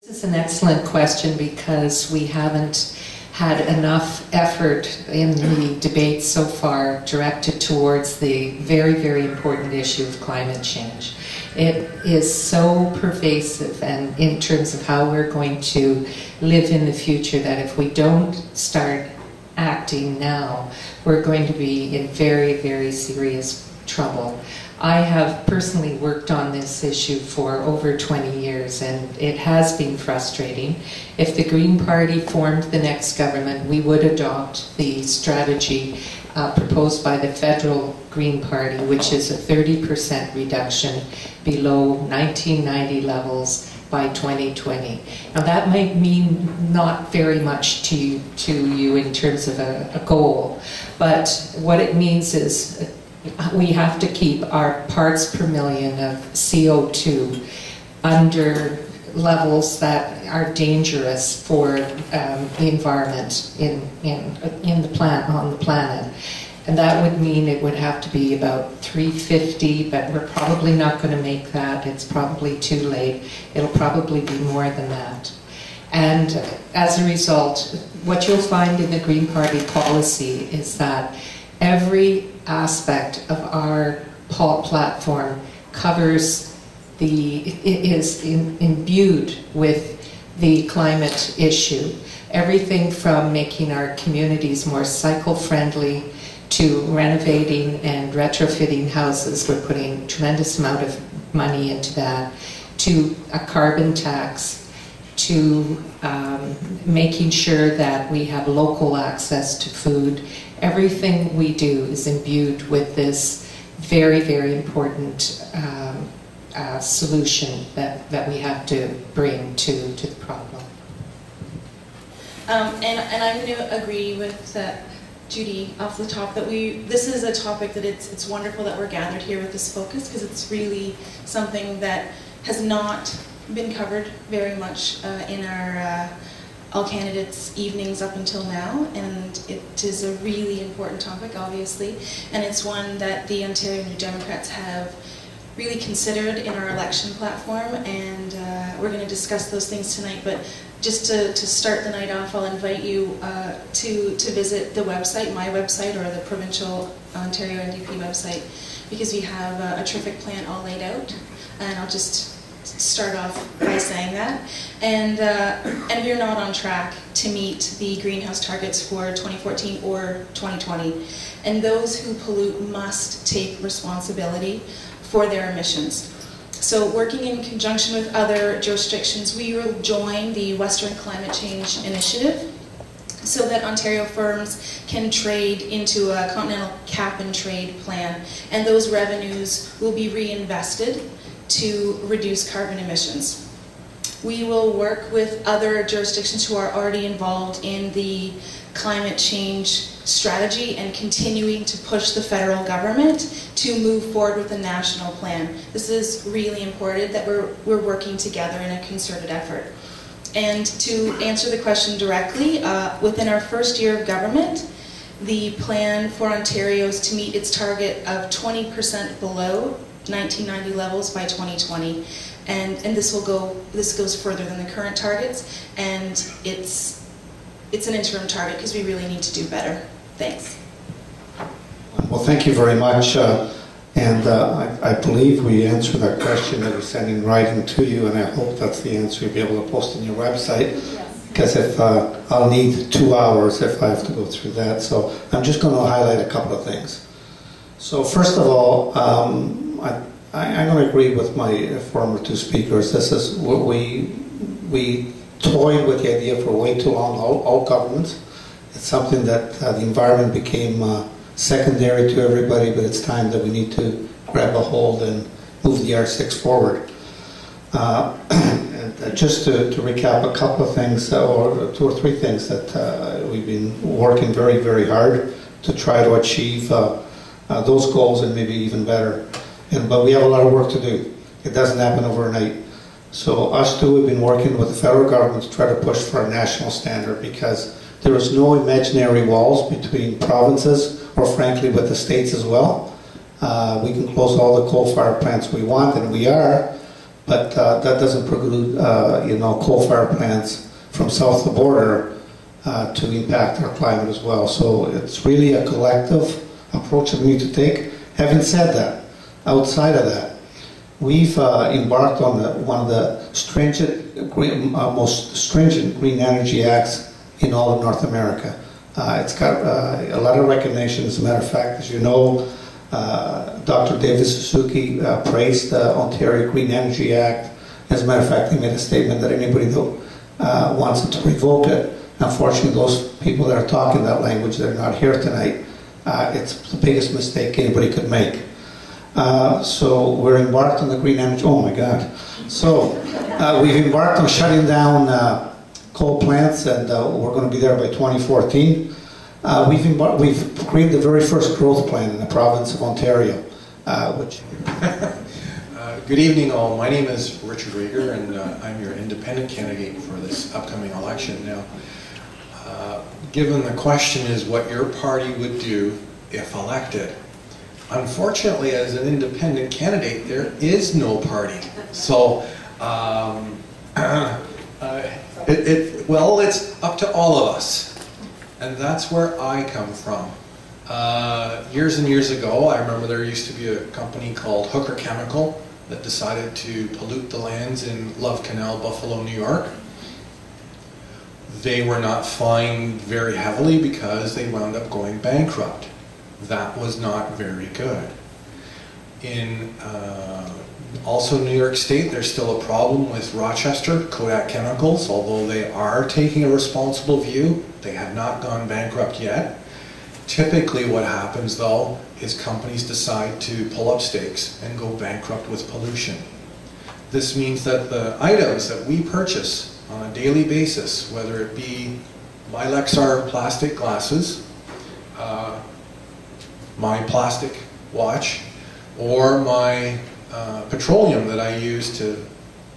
This is an excellent question because we haven't had enough effort in the debate so far directed towards the very, very important issue of climate change. It is so pervasive, and in terms of how we're going to live in the future, that if we don't start acting now, we're going to be in very, very serious trouble. I have personally worked on this issue for over 20 years, and it has been frustrating. If the Green Party formed the next government, we would adopt the strategy proposed by the federal Green Party, which is a 30% reduction below 1990 levels by 2020. Now that might mean not very much to you in terms of a goal, but what it means is we have to keep our parts per million of CO2 under levels that are dangerous for the environment on the planet. And that would mean it would have to be about 350, but we're probably not going to make that. It's probably too late. It'll probably be more than that. And as a result, what you'll find in the Green Party policy is that every aspect of our platform is imbued with the climate issue. Everything from making our communities more cycle-friendly to renovating and retrofitting houses. We're putting a tremendous amount of money into that, to a carbon tax, to making sure that we have local access to food. Everything we do is imbued with this very, very important solution that we have to bring to the problem. And I'm going to agree with Judy off the top that this is a topic that it's wonderful that we're gathered here with this focus, because it's really something that has not been covered very much in our all candidates evenings up until now, and it is a really important topic, obviously, and it's one that the Ontario New Democrats have really considered in our election platform, and we're going to discuss those things tonight. But just to start the night off, I'll invite you to visit the website, my website, or the provincial Ontario NDP website, because we have a terrific plan all laid out, and I'll just start off by saying that. And we're not on track to meet the greenhouse targets for 2014 or 2020. And those who pollute must take responsibility for their emissions. So working in conjunction with other jurisdictions, we will join the Western Climate Change Initiative so that Ontario firms can trade into a continental cap and trade plan, and those revenues will be reinvested to reduce carbon emissions. We will work with other jurisdictions who are already involved in the climate change strategy and continuing to push the federal government to move forward with a national plan. This is really important that we're working together in a concerted effort. And to answer the question directly, within our first year of government, the plan for Ontario is to meet its target of 20% below 1990 levels by 2020, and this goes further than the current targets, and it's an interim target because we really need to do better. Thanks. Well, thank you very much, and I believe we answered that question that we sent in writing to you, and I hope that's the answer you'll be able to post on your website. Yes. Because if I'll need 2 hours if I have to go through that, so I'm just going to highlight a couple of things. So first of all, I'm going to agree with my former two speakers. This is what we toyed with the idea for way too long, all governments. It's something that the environment became secondary to everybody, but it's time that we need to grab a hold and move the R6 forward. And just to recap a couple of things, or 2 or 3 things that we've been working very, very hard to try to achieve those goals and maybe even better. But we have a lot of work to do. It doesn't happen overnight. So us too, we've been working with the federal government to try to push for a national standard, because there is no imaginary walls between provinces, or frankly with the states as well. We can close all the coal-fired plants we want, and we are, but that doesn't preclude coal-fired plants from south of the border to impact our climate as well. So it's really a collective approach that we need to take. Having said that, outside of that, we've embarked on one of the most stringent green energy acts in all of North America. It's got a lot of recognition. As a matter of fact, as you know, Dr. David Suzuki praised the Ontario Green Energy Act. As a matter of fact, he made a statement that anybody that wants it to revoke it, unfortunately those people that are talking that language, they're not here tonight. It's the biggest mistake anybody could make. So we're embarked on the green energy, oh my God. So we've embarked on shutting down coal plants, and we're going to be there by 2014. We've created the very first growth plan in the province of Ontario, which... Good evening all, my name is Richard Rieger, and I'm your independent candidate for this upcoming election. Now, given the question is what your party would do if elected, unfortunately as an independent candidate there is no party. So, well, it's up to all of us, and that's where I come from. Years and years ago, I remember there used to be a company called Hooker Chemical that decided to pollute the lands in Love Canal, Buffalo, New York. They were not fined very heavily because they wound up going bankrupt. That was not very good. In also New York State, there's still a problem with Rochester, Kodak Chemicals, although they are taking a responsible view. They have not gone bankrupt yet. Typically what happens though is companies decide to pull up stakes and go bankrupt with pollution. This means that the items that we purchase on a daily basis, whether it be my Lexar plastic glasses, my plastic watch, or my petroleum that I use to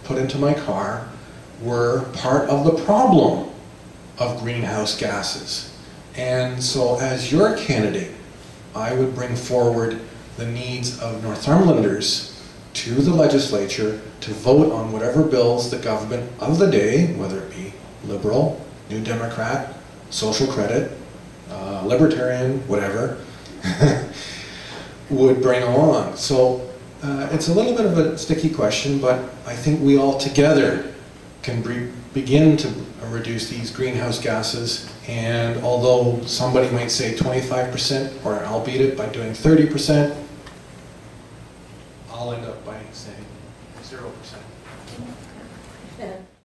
put into my car, were part of the problem of greenhouse gases. And so as your candidate, I would bring forward the needs of Northumberlanders to the legislature to vote on whatever bills the government of the day, whether it be Liberal, New Democrat, Social Credit, Libertarian, whatever, would bring along. So it's a little bit of a sticky question, but I think we all together can begin to reduce these greenhouse gases. And although somebody might say 25%, or I'll beat it by doing 30%, I'll end up by saying 0%.